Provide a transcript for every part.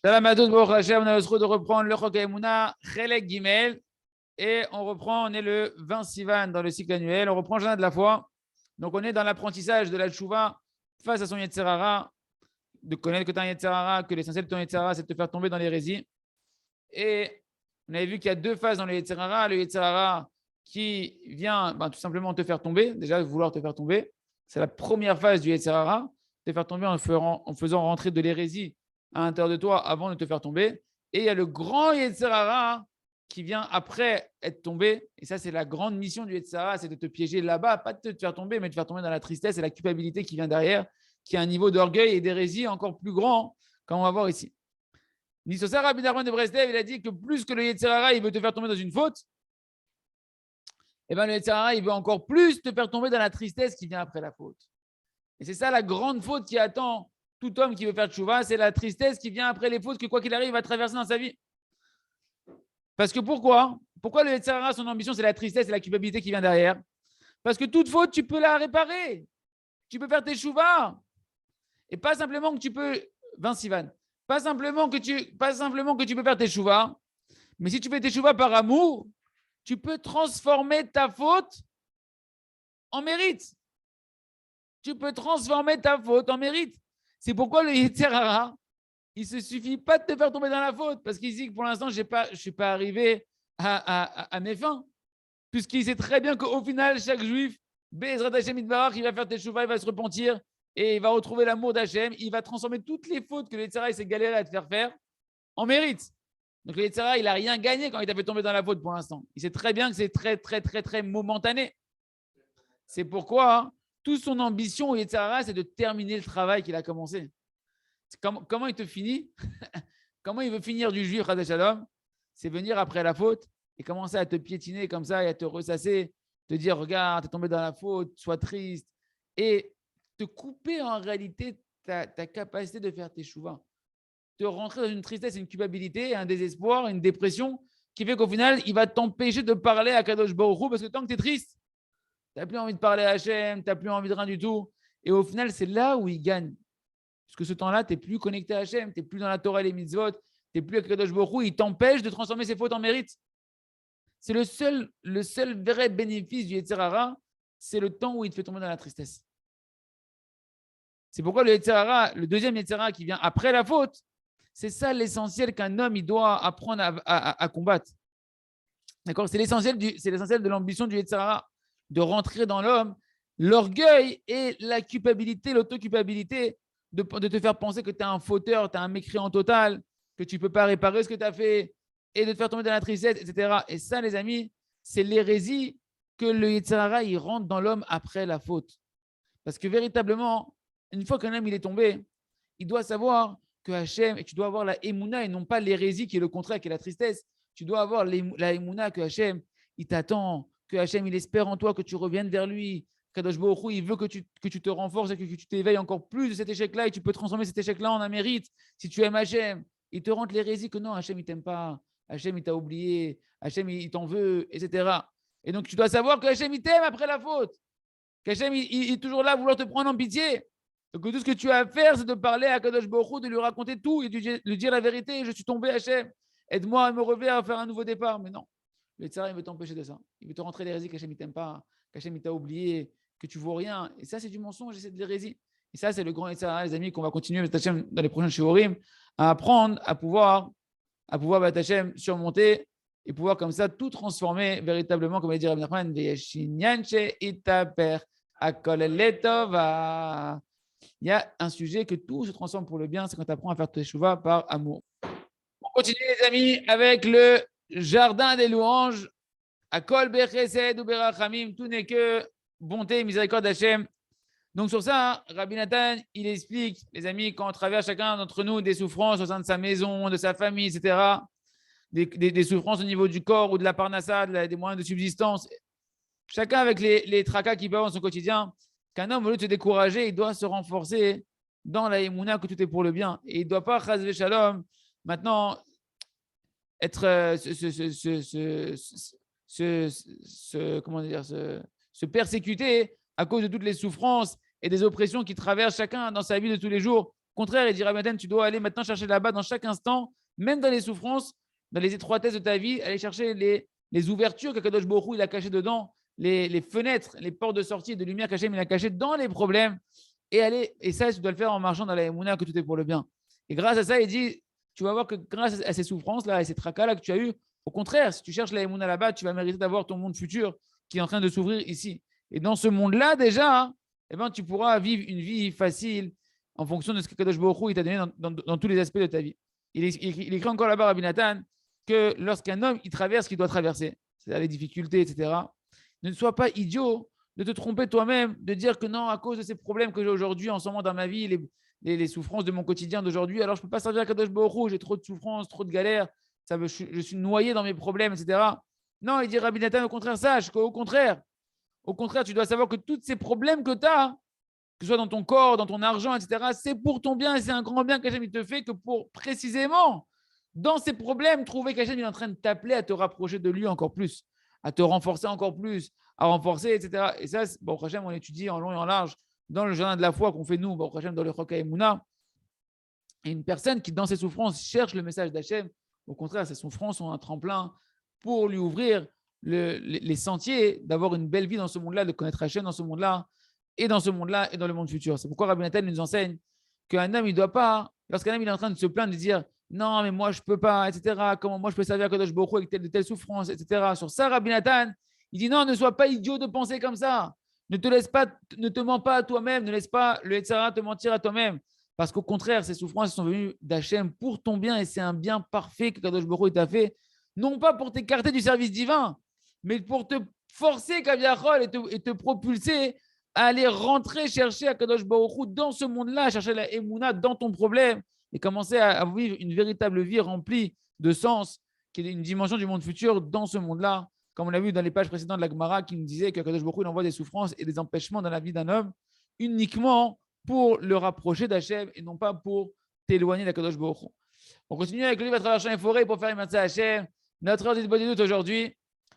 Shalom à tous, Baruch Hashem, on a le droit de reprendre le Chok HaEmuna, Chelek Gimel, et on est le 20 Sivan dans le cycle annuel, on reprend Journée de la foi. Donc on est dans l'apprentissage de la Tchouva face à son Yetzer Hara, de connaître que tu as un Yetzer Hara, que l'essentiel de ton Yetzer Hara, c'est de te faire tomber dans l'hérésie. Et on avait vu qu'il y a deux phases dans le Yetzer Hara. Le Yetzer Hara qui vient tout simplement te faire tomber, déjà vouloir te faire tomber. C'est la première phase du Yetzer Hara, te faire tomber en faisant rentrer de l'hérésie à l'intérieur de toi avant de te faire tomber. Et il y a le grand Yetzer Hara qui vient après être tombé. Et ça, c'est la grande mission du Yetzer Hara, c'est de te piéger là-bas, pas de te faire tomber, mais de te faire tomber dans la tristesse et la culpabilité qui vient derrière, qui a un niveau d'orgueil et d'hérésie encore plus grand, comme on va voir ici. Nisosar Rabbi Nachman de Breslev, il a dit que plus que le Yetzer Hara, il veut te faire tomber dans une faute, et bien le Yetzer Hara, il veut encore plus te faire tomber dans la tristesse qui vient après la faute. Et c'est ça la grande faute qui attend tout homme qui veut faire tchouva, c'est la tristesse qui vient après les fautes que quoi qu'il arrive, il va traverser dans sa vie. Parce que pourquoi le Yetzer Hara, son ambition, c'est la tristesse et la culpabilité qui vient derrière. Parce que toute faute, tu peux la réparer. Tu peux faire tes tchouva. Et pas simplement que tu peux, Vince Ivan, pas simplement que tu peux faire tes tchouva, mais si tu fais tes tchouva par amour, tu peux transformer ta faute en mérite. Tu peux transformer ta faute en mérite. C'est pourquoi le Yetzer Hara, il ne se suffit pas de te faire tomber dans la faute, parce qu'il dit que pour l'instant, je ne suis pas arrivé à mes fins, puisqu'il sait très bien qu'au final, chaque juif, Be'ezrat Hashem Yitbarach, il va faire teshuva, il va se repentir, et il va retrouver l'amour d'Hachem, il va transformer toutes les fautes que le Yetzer Hara s'est galéré à te faire en mérite. Donc le Yetzer Hara, il n'a rien gagné quand il t'a fait tomber dans la faute pour l'instant. Il sait très bien que c'est très, très, très, très momentané. C'est pourquoi toute son ambition au Yetzer Hara, c'est de terminer le travail qu'il a commencé. Comment il te finit? Comment il veut finir du juif, Chas Shalom? C'est venir après la faute et commencer à te piétiner comme ça et à te ressasser, te dire regarde, tu es tombé dans la faute, sois triste, et te couper en réalité ta capacité de faire tes chouvas. Te rentrer dans une tristesse, une culpabilité, un désespoir, une dépression qui fait qu'au final, il va t'empêcher de parler à Kadosh Baruch Hu parce que tant que tu es triste, tu n'as plus envie de parler à Hachem, tu n'as plus envie de rien du tout. Et au final, c'est là où il gagne. Parce que ce temps-là, tu n'es plus connecté à Hachem, tu n'es plus dans la Torah et les mitzvot, tu n'es plus avec Kadosh Baruch Hu, il t'empêche de transformer ses fautes en mérite. C'est le seul vrai bénéfice du Yetzer Hara, c'est le temps où il te fait tomber dans la tristesse. C'est pourquoi le Yetzer Hara, le deuxième Yetzer Hara qui vient après la faute, c'est ça l'essentiel qu'un homme il doit apprendre à combattre. D'accord? C'est l'essentiel de l'ambition du Yetzer Hara, de rentrer dans l'homme l'orgueil et la culpabilité, l'autoculpabilité, de te faire penser que tu es un fauteur, tu es un mécréant total, que tu ne peux pas réparer ce que tu as fait et de te faire tomber dans la tristesse, etc. Et ça, les amis, c'est l'hérésie que le Yetzer Hara, il rentre dans l'homme après la faute. Parce que véritablement, une fois qu'un homme il est tombé, il doit savoir que Hachem, et tu dois avoir la Emouna et non pas l'hérésie qui est le contraire, qui est la tristesse. Tu dois avoir la Emouna que Hachem, il t'attend, que Hachem, il espère en toi que tu reviennes vers lui. Kadosh Baruch Hu, il veut que tu te renforces et que tu t'éveilles encore plus de cet échec-là et tu peux transformer cet échec-là en un mérite. Si tu aimes Hachem, il te rentre l'hérésie que non, Hachem, il t'aime pas. Hachem, il t'a oublié. Hachem, il t'en veut, etc. Et donc, tu dois savoir que Hachem, il t'aime après la faute. Qu'Hachem, il est toujours là à vouloir te prendre en pitié. Donc, tout ce que tu as à faire, c'est de parler à Kadosh Baruch Hu, de lui raconter tout et de lui dire la vérité. Je suis tombé, Hachem. Aide-moi à me relever, à faire un nouveau départ. Mais non, le Tzara, il veut t'empêcher de ça. Il veut te rentrer l'hérésie qu'Hachem, il t'aime pas, qu'Hachem, il t'a oublié, que tu ne vaux rien. Et ça, c'est du mensonge et c'est de l'hérésie. Et ça, c'est le grand Tzara, les amis, qu'on va continuer dans les prochains shiurim à apprendre, à pouvoir Hachem, surmonter et pouvoir comme ça tout transformer véritablement, comme a dit Rabbi Nachman, il y a un sujet que tout se transforme pour le bien, c'est quand tu apprends à faire teshuva par amour. On continue les amis avec le jardin des louanges. Akol bechesed ou berachamim, tout n'est que bonté, miséricorde d'Hachem. Donc sur ça, Rabbi Nathan, il explique, les amis, quand on traverse chacun d'entre nous des souffrances au sein de sa maison, de sa famille, etc., des souffrances au niveau du corps ou de la parnassa, des moyens de subsistance, chacun avec les tracas qu'il peut avoir dans son quotidien, qu'un homme, au lieu de se décourager, il doit se renforcer dans la émouna que tout est pour le bien. Et il ne doit pas, chas shalom, maintenant, être se persécuter à cause de toutes les souffrances et des oppressions qui traversent chacun dans sa vie de tous les jours. Au contraire, il dit Rabbi Nathan, tu dois aller maintenant chercher là-bas dans chaque instant, même dans les souffrances, dans les étroitesses de ta vie, aller chercher les ouvertures que Kadosh Baruch Hu, il a cachées dedans, les fenêtres, les portes de sortie de lumière cachées, mais il a cachées dans les problèmes. Et ça, tu dois le faire en marchant dans la Emouna, que tout est pour le bien. Et grâce à ça, il dit, tu vas voir que grâce à ces souffrances-là, à ces tracas-là que tu as eu, au contraire, si tu cherches la Emouna là-bas, tu vas mériter d'avoir ton monde futur qui est en train de s'ouvrir ici. Et dans ce monde-là, déjà, eh ben, tu pourras vivre une vie facile en fonction de ce que Kadosh Baruch Hu t'a donné dans tous les aspects de ta vie. Il écrit encore là-bas, Rabbi Nathan, que lorsqu'un homme il traverse ce qu'il doit traverser, c'est-à-dire les difficultés, etc., ne sois pas idiot de te tromper toi-même, de dire que non, à cause de ces problèmes que j'ai aujourd'hui en ce moment dans ma vie, les souffrances de mon quotidien d'aujourd'hui, alors je ne peux pas servir à Kadosh Baruch Hu, j'ai trop de souffrances, trop de galères, je suis noyé dans mes problèmes, etc. Non, il dit Rabbi Nathan, au contraire, sache qu'au contraire, tu dois savoir que tous ces problèmes que tu as, que ce soit dans ton corps, dans ton argent, etc., c'est pour ton bien et c'est un grand bien qu'Hachem il te fait que pour précisément, dans ces problèmes, trouver qu'Hachem il est en train de t'appeler à te rapprocher de lui encore plus, à te renforcer encore plus, à renforcer, etc. Et ça, bon, Hachem, on étudie en long et en large dans le jardin de la foi qu'on fait nous, bon, Hachem, dans le Choka Emouna. Et une personne qui, dans ses souffrances, cherche le message d'Hachem, au contraire, ses souffrances sont un tremplin pour lui ouvrir les sentiers d'avoir une belle vie dans ce monde-là, de connaître Hachem dans ce monde-là, et dans ce monde-là, et dans le monde futur. C'est pourquoi Rabbi Nathan nous enseigne qu'un homme, il ne doit pas, lorsqu'un homme il est en train de se plaindre, de dire non, mais moi, je ne peux pas, etc., comment moi, je peux servir à Kadosh Baruch Hu avec de telles souffrances, etc. Sur ça, Rabbi Nathan, il dit non, ne sois pas idiot de penser comme ça. Ne te mens pas à toi-même, ne laisse pas le Yetzirah te mentir à toi-même. Parce qu'au contraire, ces souffrances sont venues d'Hachem pour ton bien et c'est un bien parfait que Kadosh Baruch Hu t'a fait, non pas pour t'écarter du service divin, mais pour te forcer, Kaviachol, et te propulser à aller rentrer chercher à Kadosh Baruch Hu dans ce monde-là, chercher la Emouna dans ton problème et commencer à vivre une véritable vie remplie de sens, qui est une dimension du monde futur dans ce monde-là, comme on l'a vu dans les pages précédentes de la Gemara qui nous disait que Kadosh Baruch Hu envoie des souffrances et des empêchements dans la vie d'un homme uniquement pour le rapprocher d'Hachem et non pas pour t'éloigner d'Akadosh Baruch Hu. On continue avec le livre à travers champs et forêts pour faire une matzah Hachem. Notre heure d'Idbodedut aujourd'hui,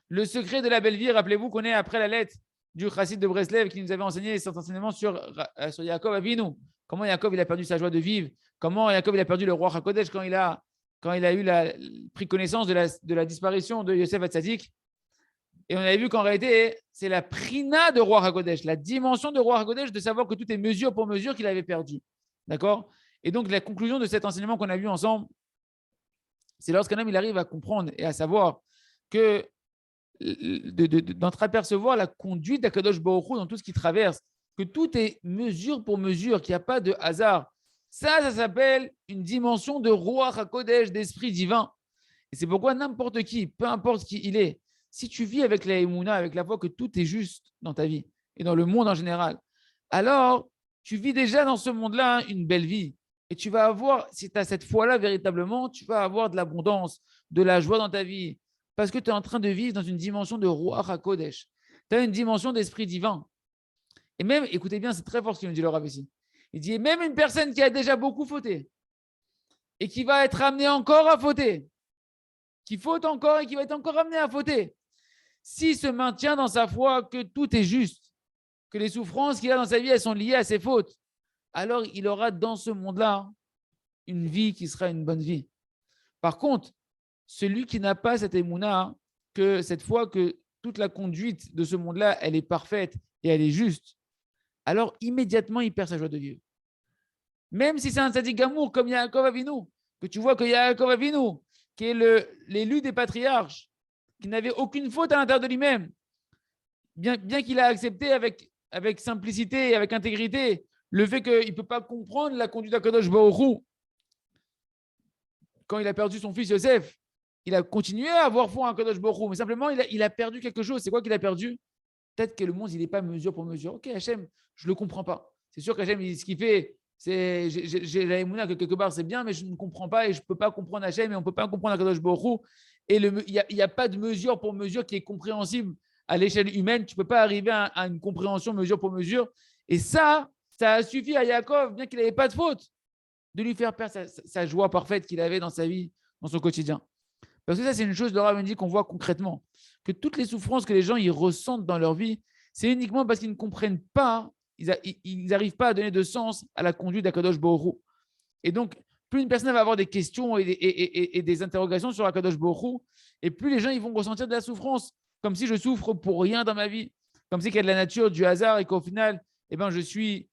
le secret de la belle vie. Rappelez-vous qu'on est après la lettre du chassid de Breslev qui nous avait enseigné cet enseignement sur Yaakov Avinu. Comment Yaakov il a perdu sa joie de vivre. Comment Yaakov il a perdu le roi HaKodesh quand il a pris connaissance de la disparition de Yosef Hatzadik. Et on avait vu qu'en réalité, c'est la prina de roi HaKodesh, la dimension de roi HaKodesh de savoir que tout est mesure pour mesure qu'il avait perdu. D'accord? Et donc, la conclusion de cet enseignement qu'on a vu ensemble, c'est lorsqu'un homme il arrive à comprendre et à savoir que d'entreapercevoir la conduite d'Akadosh Baruch Hu dans tout ce qu'il traverse, que tout est mesure pour mesure, qu'il n'y a pas de hasard. Ça s'appelle une dimension de roi HaKodesh, d'esprit divin. Et c'est pourquoi n'importe qui, peu importe qui il est, si tu vis avec la Emouna, avec la foi que tout est juste dans ta vie et dans le monde en général, alors tu vis déjà dans ce monde-là une belle vie. Et tu vas avoir, si tu as cette foi-là véritablement, tu vas avoir de l'abondance, de la joie dans ta vie. Parce que tu es en train de vivre dans une dimension de Ruach HaKodesh. Tu as une dimension d'esprit divin. Et même, écoutez bien, c'est très fort ce qu'il nous dit le Rav ici. Il dit, même une personne qui a déjà beaucoup fauté et qui va être amenée encore à fauter, qui faute encore et qui va être encore amenée à fauter, s'il se maintient dans sa foi que tout est juste, que les souffrances qu'il a dans sa vie, elles sont liées à ses fautes, alors il aura dans ce monde-là une vie qui sera une bonne vie. Par contre, celui qui n'a pas cette émouna, que cette foi que toute la conduite de ce monde-là, elle est parfaite et elle est juste, alors immédiatement, il perd sa joie de vivre. Même si c'est un tzaddik gamour comme Yaakov Avinu, que tu vois que Yaakov Avinu, qui est l'élu des patriarches, qui n'avait aucune faute à l'intérieur de lui-même, bien qu'il a accepté avec simplicité et avec intégrité le fait qu'il ne peut pas comprendre la conduite d'Akadosh Baruch Hu. Quand il a perdu son fils Yosef, il a continué à avoir foi en Akadosh Baruch Hu, mais simplement, il a perdu quelque chose. C'est quoi qu'il a perdu? Peut-être que le monde, il n'est pas mesure pour mesure. Ok, Hachem, je ne le comprends pas. C'est sûr qu'Hachem, ce qu'il fait, j'ai la émouna que quelque part, c'est bien, mais je ne comprends pas et je ne peux pas comprendre Hachem et on ne peut pas comprendre Akadosh Baruch Hu. Et il n'y a pas de mesure pour mesure qui est compréhensible à l'échelle humaine. Tu ne peux pas arriver à une compréhension mesure pour mesure. Et ça a suffi à Yaakov, bien qu'il n'avait pas de faute, de lui faire perdre sa joie parfaite qu'il avait dans sa vie, dans son quotidien. Parce que ça, c'est une chose, Laura me dit, qu'on voit concrètement. Que toutes les souffrances que les gens ils ressentent dans leur vie, c'est uniquement parce qu'ils ne comprennent pas, ils n'arrivent pas à donner de sens à la conduite d'Akadosh Baruch Hu. Et donc, plus une personne va avoir des questions et des interrogations sur Akadosh Baruch Hu, et plus les gens ils vont ressentir de la souffrance, comme si je souffre pour rien dans ma vie, comme si qu'il y a de la nature, du hasard, et qu'au final, eh ben, je suis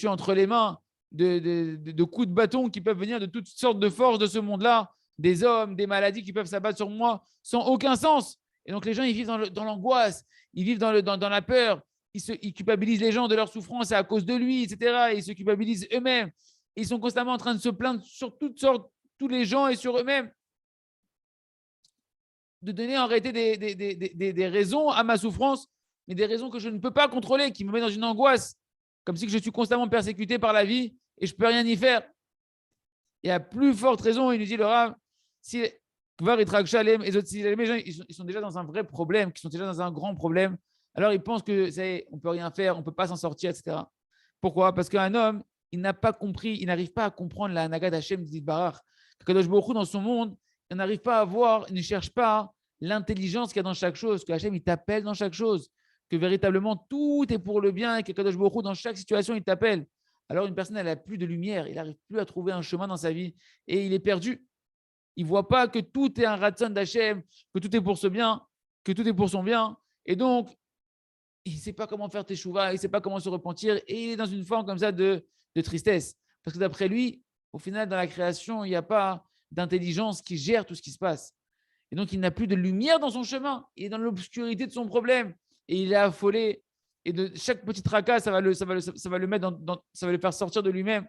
entre les mains de coups de bâton qui peuvent venir de toutes sortes de forces de ce monde-là, des hommes, des maladies qui peuvent s'abattre sur moi sans aucun sens. Et donc, les gens, ils vivent dans l'angoisse, ils vivent dans la peur, ils culpabilisent les gens de leur souffrance, c'est à cause de lui, etc. Et ils se culpabilisent eux-mêmes. Ils sont constamment en train de se plaindre sur toutes sortes, tous les gens et sur eux-mêmes. De donner en réalité des raisons à ma souffrance, mais des raisons que je ne peux pas contrôler, qui me mettent dans une angoisse, comme si je suis constamment persécuté par la vie et je ne peux rien y faire. Et à plus forte raison, il nous dit le Rav, si les gens ils sont déjà dans un vrai problème, qui sont déjà dans un grand problème, alors ils pensent que on ne peut rien faire, on ne peut pas s'en sortir, etc. Pourquoi? Parce qu'un homme, il n'a pas compris, il n'arrive pas à comprendre la Hanaga d'Hachem d'Idbarach. Kadosh Baruch Hu, dans son monde, il n'arrive pas à voir, il ne cherche pas l'intelligence qu'il y a dans chaque chose, que Hachem, il t'appelle dans chaque chose, que véritablement tout est pour le bien et que Kadosh Baruch Hu, dans chaque situation, il t'appelle. Alors une personne, elle n'a plus de lumière, il n'arrive plus à trouver un chemin dans sa vie et il est perdu. Il ne voit pas que tout est un ratson d'Hachem, que tout est pour ce bien, que tout est pour son bien. Et donc, il ne sait pas comment faire teshuva, il ne sait pas comment se repentir et il est dans une forme comme ça de tristesse. Parce que d'après lui, au final, dans la création, il n'y a pas d'intelligence qui gère tout ce qui se passe. Et donc, il n'a plus de lumière dans son chemin. Il est dans l'obscurité de son problème et il est affolé. Et de chaque petit tracas, ça va le mettre ça va le faire sortir de lui-même.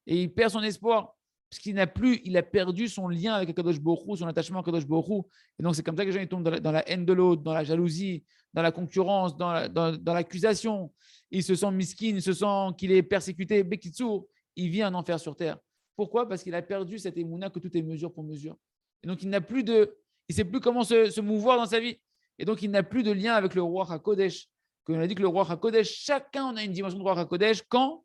Et il perd son espoir. Parce qu'il il a perdu son lien avec Akadosh Baruch Hu, son attachement à Akadosh Baruch Hu. Et donc, c'est comme ça que les gens ils tombent dans la haine de l'autre, dans la jalousie, dans la concurrence, dans l'accusation. Il se sent miskin, il se sent qu'il est persécuté. Bekitsour, il vit un enfer sur terre. Pourquoi? Parce qu'il a perdu cette émouna que tout est mesure pour mesure. Et donc, il ne sait plus comment se mouvoir dans sa vie. Et donc, il n'a plus de lien avec le roi HaKodesh. Comme on a dit que le roi HaKodesh, chacun on a une dimension de roi HaKodesh. Quand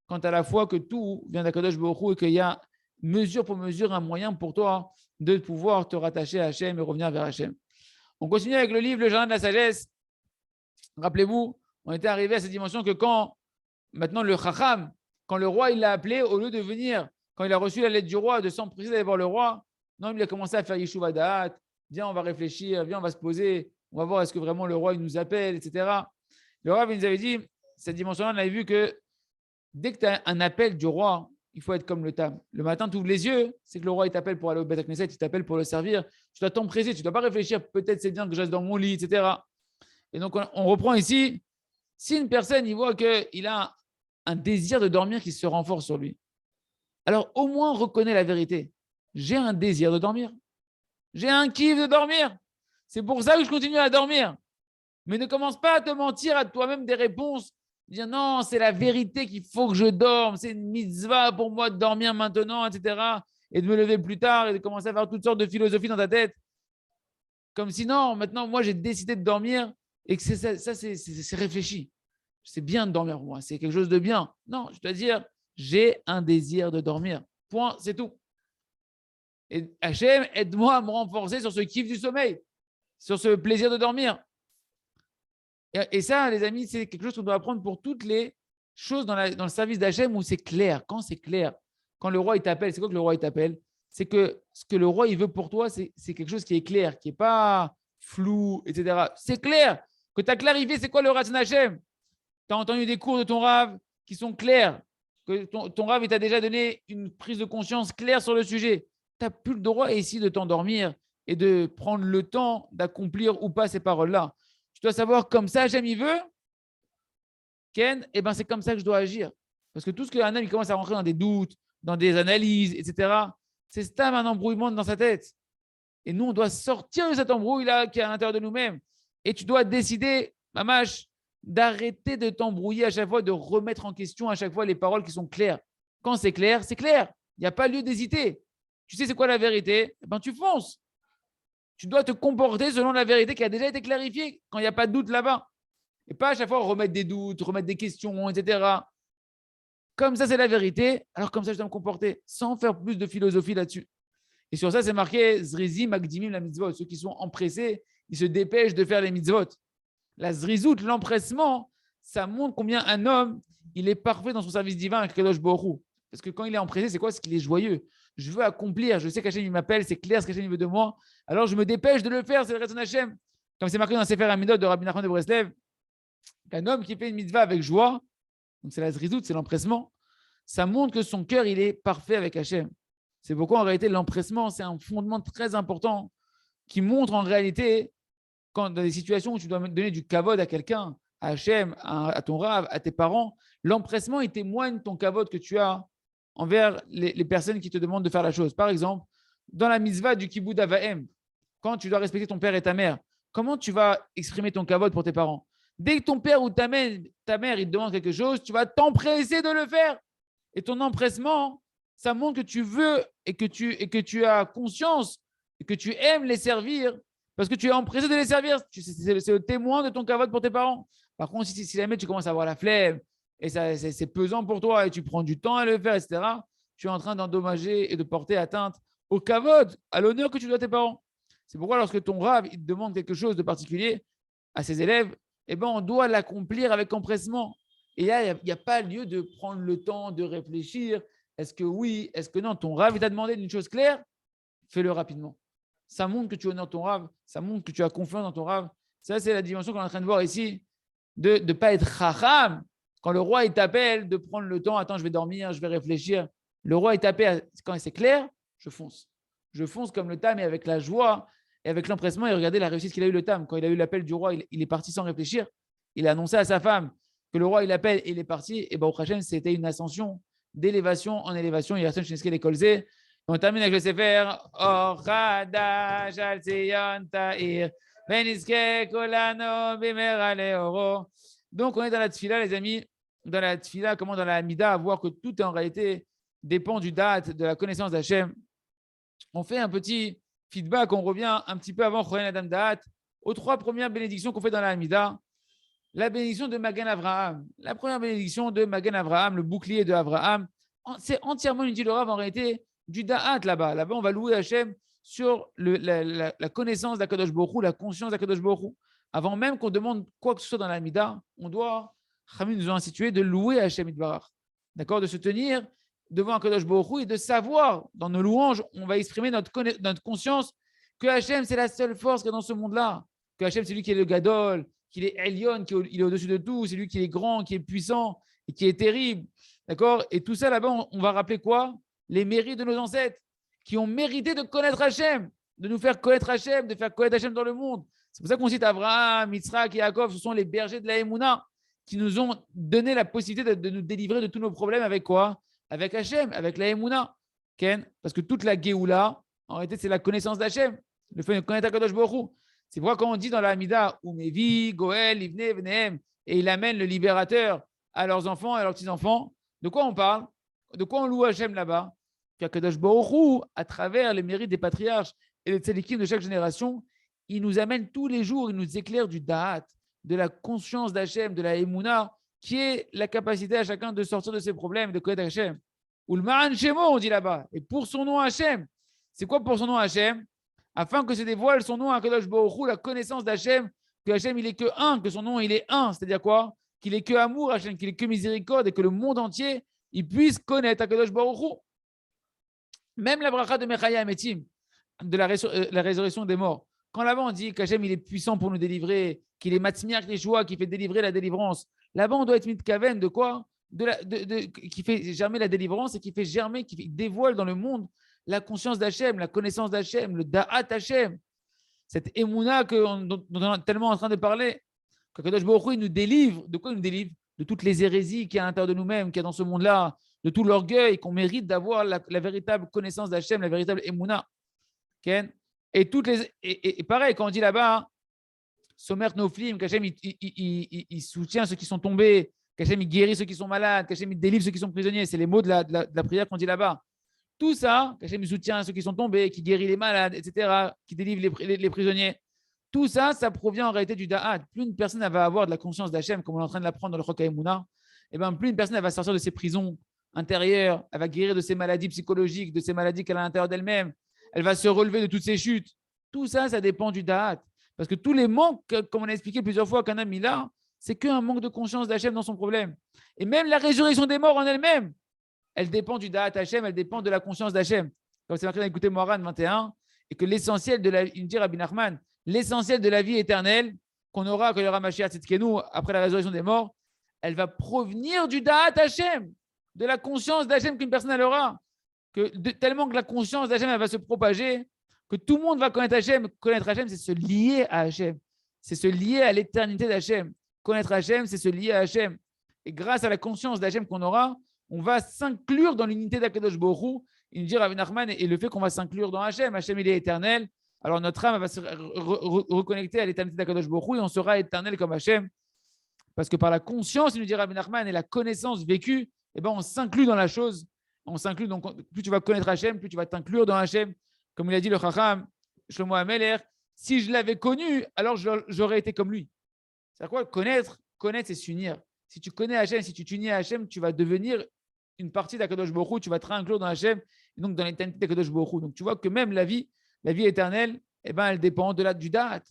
à la fois que tout vient d'Akadosh Baruch Hu et qu'il y a mesure pour mesure un moyen pour toi de pouvoir te rattacher à Hachem et revenir vers Hachem. On continue avec le livre Le Jardin de la Sagesse. Rappelez-vous, on était arrivé à cette dimension que maintenant le Chacham, quand le roi il l'a appelé, au lieu de venir, quand il a reçu la lettre du roi, de s'empresser d'aller voir le roi, non, il a commencé à faire Yeshuva Da'at, viens, on va réfléchir, viens, on va se poser, on va voir est-ce que vraiment le roi il nous appelle, etc. Le roi il nous avait dit, cette dimension-là, on avait vu que dès que tu as un appel du roi, il faut être comme le tam. Le matin, tu ouvres les yeux, c'est que le roi il t'appelle pour aller au Beth Knesset, il t'appelle pour le servir. Tu dois t'empresser, tu ne dois pas réfléchir, peut-être c'est bien que je reste dans mon lit, etc. Et donc, on reprend ici. Si une personne il voit qu'il a un désir de dormir qui se renforce sur lui, alors au moins reconnais la vérité. J'ai un désir de dormir. J'ai un kiff de dormir. C'est pour ça que je continue à dormir. Mais ne commence pas à te mentir à toi-même des réponses. Dire non, c'est la vérité qu'il faut que je dorme. C'est une mitzvah pour moi de dormir maintenant, etc. Et de me lever plus tard et de commencer à faire toutes sortes de philosophies dans ta tête. Comme si non, maintenant, moi, j'ai décidé de dormir et que c'est réfléchi. C'est bien de dormir pour moi. C'est quelque chose de bien. Non, je dois dire, j'ai un désir de dormir. Point, c'est tout. Et Hachem, aide-moi à me renforcer sur ce kiff du sommeil, sur ce plaisir de dormir. Et ça, les amis, c'est quelque chose qu'on doit apprendre pour toutes les choses dans le service d'Hachem où c'est clair. Quand c'est clair, quand le roi il t'appelle, c'est quoi que le roi il t'appelle? C'est que ce que le roi il veut pour toi, c'est quelque chose qui est clair, qui n'est pas flou, etc. C'est clair, que tu as clarifié c'est quoi le Ratzon Hachem. Tu as entendu des cours de ton Rav qui sont clairs, que ton Rav il t'a déjà donné une prise de conscience claire sur le sujet. Tu n'as plus le droit ici de t'endormir et de prendre le temps d'accomplir ou pas ces paroles-là. Tu dois savoir comme ça, Hachem il veut, Ken, et ben c'est comme ça que je dois agir. Parce que tout ce qu'un homme il commence à rentrer dans des doutes, dans des analyses, etc., c'est stam un embrouillement dans sa tête. Et nous, on doit sortir de cet embrouille-là qui est à l'intérieur de nous-mêmes. Et tu dois décider, Mamash, d'arrêter de t'embrouiller à chaque fois, de remettre en question à chaque fois les paroles qui sont claires. Quand c'est clair, c'est clair. Il n'y a pas lieu d'hésiter. Tu sais c'est quoi la vérité? Eh ben, tu fonces. Tu dois te comporter selon la vérité qui a déjà été clarifiée quand il n'y a pas de doute là-bas. Et pas à chaque fois remettre des doutes, remettre des questions, etc. Comme ça, c'est la vérité. Alors comme ça, je dois me comporter sans faire plus de philosophie là-dessus. Et sur ça, c'est marqué Zrizi Magdimim la mitzvot. Ceux qui sont empressés, ils se dépêchent de faire les mitzvot. La zrizout, l'empressement, ça montre combien un homme, il est parfait dans son service divin avec Kadosh Baruch Hu. Parce que quand il est empressé, c'est quoi? C'est qu'il est joyeux. Je veux accomplir. Je sais qu'Hachem, il m'appelle. C'est clair ce qu'Hachem veut de moi. Alors, je me dépêche de le faire. C'est le raison d'Hachem. Comme c'est marqué dans Sefer Amidot de Rabbi Nachman de Breslev, qu'un homme qui fait une mitzvah avec joie, donc c'est la zrizout, c'est l'empressement, ça montre que son cœur, il est parfait avec Hachem. C'est pourquoi, en réalité, l'empressement, c'est un fondement très important qui montre en réalité, quand dans des situations où tu dois donner du kavod à quelqu'un, à Hachem, à ton rave, à tes parents, l'empressement, il témoigne ton kavod que tu as envers les personnes qui te demandent de faire la chose. Par exemple, dans la mitzvah du kibbud avaim, quand tu dois respecter ton père et ta mère, comment tu vas exprimer ton kavod pour tes parents? Dès que ton père ou ta mère, il te demande quelque chose, tu vas t'empresser de le faire. Et ton empressement, ça montre que tu veux et que tu as conscience et que tu aimes les servir parce que tu es empressé de les servir. C'est le témoin de ton kavod pour tes parents. Par contre, si jamais tu commences à avoir la flemme et c'est pesant pour toi et tu prends du temps à le faire, etc., tu es en train d'endommager et de porter atteinte au kavod, à l'honneur que tu dois à tes parents. C'est pourquoi lorsque ton rave il te demande quelque chose de particulier à ses élèves, eh ben, on doit l'accomplir avec empressement. Et là, il n'y a pas lieu de prendre le temps de réfléchir. Est-ce que oui, est-ce que non? Ton rave t'a demandé une chose claire, fais-le rapidement. Ça montre que tu honores ton rave, ça montre que tu as confiance dans ton rave. Ça, c'est la dimension qu'on est en train de voir ici, de ne pas être chacham. Quand le roi il t'appelle, de prendre le temps, attends, je vais dormir, je vais réfléchir. Le roi il t'appelle, quand c'est clair, je fonce. Je fonce comme le tam et avec la joie et avec l'empressement. Et regardez la réussite qu'il a eu le tam. Quand il a eu l'appel du roi, il est parti sans réfléchir. Il a annoncé à sa femme que le roi il appelle et il est parti. Et au Hachem, c'était une ascension d'élévation en élévation. Il y a personne chez les Kolzé. On termine avec le Sefer. Or Chadash al Tzion Ta'ir. Donc, on est dans la tfila, les amis. Dans la tfila, comment dans la Hamida, à voir que tout en réalité dépend du date, de la connaissance d'Hachem. On fait un petit feedback, on revient un petit peu avant Choyen Adam Da'at, aux 3 premières bénédictions qu'on fait dans la Hamida. La bénédiction de Magen Avraham. La première bénédiction de Magen Avraham, le bouclier de Avraham, c'est entièrement une Rav en réalité du Da'at là-bas. Là-bas, on va louer Hachem sur la connaissance d'Akadosh Baruch Hu, la conscience d'Akadosh Baruch Hu. Avant même qu'on demande quoi que ce soit dans la Hamida, on doit, Khamim nous a institué de louer Hachem Itbarach. D'accord? De se tenir devant Akadosh Baruch Hu et de savoir, dans nos louanges, on va exprimer notre conscience que Hachem, c'est la seule force qu'il y a dans ce monde-là. Que Hachem, c'est lui qui est le Gadol, qu'il est Elion, qu'il est au-dessus de tout, c'est lui qui est grand, qui est puissant et qui est terrible. D'accord? Et tout ça là-bas, on va rappeler quoi? Les mérites de nos ancêtres qui ont mérité de connaître Hachem, de nous faire connaître Hachem, de faire connaître Hachem dans le monde. C'est pour ça qu'on cite Abraham, Yitzhak et Yaakov, ce sont les bergers de la Emouna qui nous ont donné la possibilité de nous délivrer de tous nos problèmes avec quoi? Avec Hachem, avec la Emouna. Ken? Parce que toute la Géoula, en réalité, c'est la connaissance d'Hachem, le fait de connaître Akadosh Baruch Hu. C'est pourquoi quand on dit dans la Hamida, Umevi, Goel, Ivne, Vnehem, et il amène le libérateur à leurs enfants et à leurs petits-enfants, de quoi on parle? De quoi on loue Hachem là-bas? Qu'Akadosh Baruch Hu, à travers les mérites des patriarches et des tzadikim de chaque génération, il nous amène tous les jours, il nous éclaire du Da'at, de la conscience d'Hachem, de la Emouna, qui est la capacité à chacun de sortir de ses problèmes, de connaître Hachem. Ou le Ma'an Shemo, on dit là-bas, et pour son nom Hachem. C'est quoi pour son nom Hachem? Afin que se dévoile son nom à Kadosh Baruch Hu, la connaissance d'Hachem, que Hachem il est que un, que son nom il est un, c'est-à-dire quoi? Qu'il est que amour Hachem, qu'il est que miséricorde et que le monde entier il puisse connaître Kadosh Baruch Hu. Même la bracha de Mechaya Metim, de la résurrection des morts. Quand là-bas on dit qu'Hachem il est puissant pour nous délivrer, qu'il est Matzmiach Yeshua qui fait délivrer la délivrance, là-bas on doit être mitkaven de quoi? Qui fait germer la délivrance et qui fait germer, qui dévoile dans le monde la conscience d'Hachem, la connaissance d'Hachem, le Da'at Hachem, cette Emouna dont on est tellement en train de parler, que Kadosh Baruch Hu, il nous délivre. De quoi il nous délivre? De toutes les hérésies qu'il y a à l'intérieur de nous-mêmes, qu'il y a dans ce monde-là, de tout l'orgueil qu'on mérite d'avoir la véritable connaissance d'Hachem, la véritable Emouna. Et pareil, quand on dit là-bas, Somer Noflim, qu'Hachem il soutient ceux qui sont tombés, qu'Hachem il guérit ceux qui sont malades, qu'Hachem il délivre ceux qui sont prisonniers, c'est les mots de la prière qu'on dit là-bas. Tout ça, qu'Hachem soutient ceux qui sont tombés, qui guérit les malades, etc., qui délivre les prisonniers. Tout ça, ça provient en réalité du Da'at. Plus une personne va avoir de la conscience d'Hachem, comme on est en train de l'apprendre dans le Chok HaEmuna, et bien plus une personne va sortir de ses prisons intérieures, elle va guérir de ses maladies psychologiques, de ses maladies qu'elle a à l'intérieur d'elle-même, elle va se relever de toutes ses chutes. Tout ça, ça dépend du Da'at. Parce que tous les manques, comme on a expliqué plusieurs fois qu'un homme il a, c'est qu'un manque de conscience d'Hachem dans son problème. Et même la résurrection des morts en elle-même, elle dépend du Da'at Hashem, elle dépend de la conscience d'Hashem. Comme c'est marqué dans l'écouté Moharan 21, et que l'essentiel de la, il dit Rabbi Nachman, l'essentiel de la vie éternelle qu'on aura quand il y aura Mashiach Tzidkenu après la résurrection des morts, elle va provenir du Da'at Hashem, de la conscience d'Hashem qu'une personne elle aura. Tellement que la conscience d'Hachem elle va se propager, que tout le monde va connaître Hachem. Connaître Hachem, c'est se lier à Hachem. C'est se lier à l'éternité d'Hachem. Connaître Hachem, c'est se lier à Hachem. Et grâce à la conscience d'Hachem qu'on aura, on va s'inclure dans l'unité d'Akadosh Baruch Hu. Il nous dit Rav Nachman, et le fait qu'on va s'inclure dans Hachem, Hachem il est éternel, alors notre âme va se reconnecter à l'éternité d'Akadosh Baruch Hu et on sera éternel comme Hachem. Parce que par la conscience, il nous dit Rav Nachman, et la connaissance vécue, eh ben, on s'inclut dans la chose. On s'inclut, donc plus tu vas connaître Hachem, plus tu vas t'inclure dans Hachem. Comme il a dit le Chacham, Shlomo HaMelech, si je l'avais connu, alors j'aurais été comme lui. C'est quoi connaître, c'est s'unir. Si tu connais Hachem, si tu t'unis à Hachem, tu vas devenir une partie d'Akadosh Baruch Hu, tu vas te réinclure dans Hachem, et donc dans l'éternité d'Akadosh Baruch Hu. Donc tu vois que même la vie éternelle, eh ben, elle dépend du Da'at.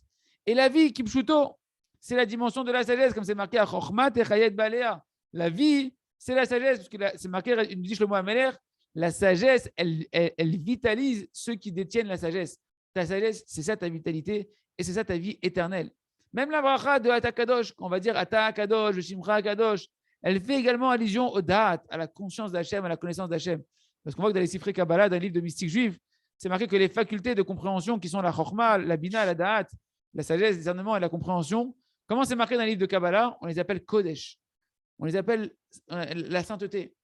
Et la vie, Kipshuto, c'est la dimension de la sagesse, comme c'est marqué à Chochmat et Chayet Balea. La vie, c'est la sagesse, parce que c'est marqué, il nous dit Shlomo HaMelech, la sagesse, elle vitalise ceux qui détiennent la sagesse. Ta sagesse, c'est ça ta vitalité, et c'est ça ta vie éternelle. Même la bracha de Ata Kadosh, on va dire Ata Kadosh, Shimcha Kadosh, elle fait également allusion au Da'at, à la conscience d'Hachem, à la connaissance d'Hachem. Parce qu'on voit que dans les Sifrei Kabbalah, dans le livre de mystique juif, c'est marqué que les facultés de compréhension qui sont la Chokhmah, la Bina, la Da'at, la sagesse, le discernement et la compréhension, comment c'est marqué dans le livre de Kabbalah? On les appelle Kodesh. On les appelle la sainteté.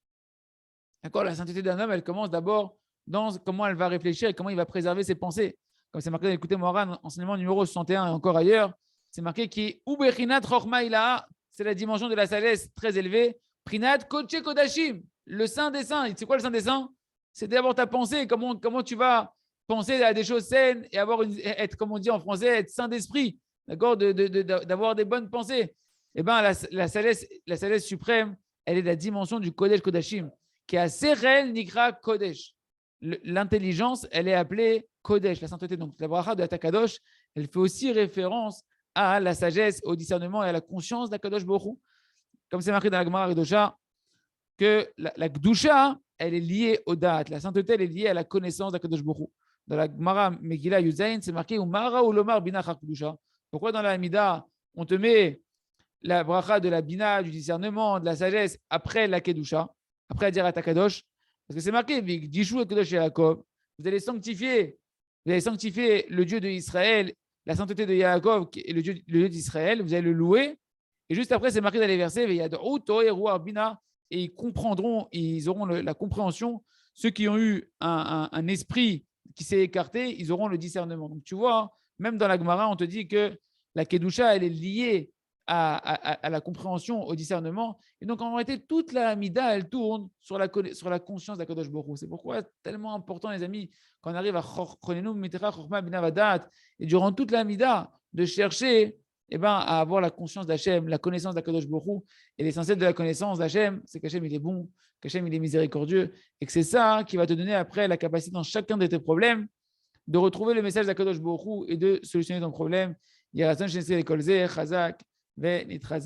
D'accord? La sainteté d'un homme, elle commence d'abord dans comment elle va réfléchir et comment il va préserver ses pensées. Comme c'est marqué dans l'écouté Moharan, enseignement numéro 61 et encore ailleurs, c'est marqué qui Ubechinat Chokhmah Ilaha, c'est la dimension de la sagesse très élevée. Prinat Kodesh Kodashim, le saint des saints. C'est quoi le saint des saints? C'est d'abord ta pensée, comment tu vas penser à des choses saines et être, comme on dit en français, être saint d'esprit, d'accord, d'avoir des bonnes pensées. Eh bien, la sagesse suprême, elle est la dimension du Kodesh Kodashim, qui est à Serel Nikra Kodesh. L'intelligence, elle est appelée Kodesh, la sainteté. Donc, la bracha de Atakadosh, elle fait aussi référence à la sagesse, au discernement et à la conscience d'Akadosh Baruch Hu. Comme c'est marqué dans la Gemara Redosha, que la Gdusha, elle est liée au Da'at. La sainteté, elle est liée à la connaissance d'Akadosh Baruch Hu. Dans la Gemara Megillah Yuzayin, c'est marqué Umara ou Lomar Bina Chakdusha. Pourquoi dans la Hamida, on te met la bracha de la Bina, du discernement, de la sagesse, après la Kedusha, après la dire Atakadosh? Parce que c'est marqué Dishu et Kedosh Yaakov. Vous allez sanctifier le Dieu de Israël, la sainteté de Yaakov et le Dieu d'Israël, vous allez le louer. Et juste après, c'est marqué dans les versets, et ils comprendront, ils auront la compréhension. Ceux qui ont eu un esprit qui s'est écarté, ils auront le discernement. Donc tu vois, même dans la Gemara, on te dit que la Kedusha, elle est liée à la compréhension, au discernement. Et donc en réalité, toute la Hamida, elle tourne sur la conscience d'Akadosh Baruch Hu. C'est pourquoi c'est tellement important, les amis, quand on arrive à et durant toute la Hamida, de chercher à avoir la conscience d'Hachem, la connaissance d'Akadosh Baruch Hu. Et l'essentiel de la connaissance d'Hachem, c'est qu'Hachem il est bon, qu'Hachem il est miséricordieux, et que c'est ça qui va te donner après la capacité dans chacun de tes problèmes de retrouver le message d'Akadosh Baruch Hu et de solutionner ton problème. Yeratzon Shense Kolze, Chazak, Ve Nitrazeh.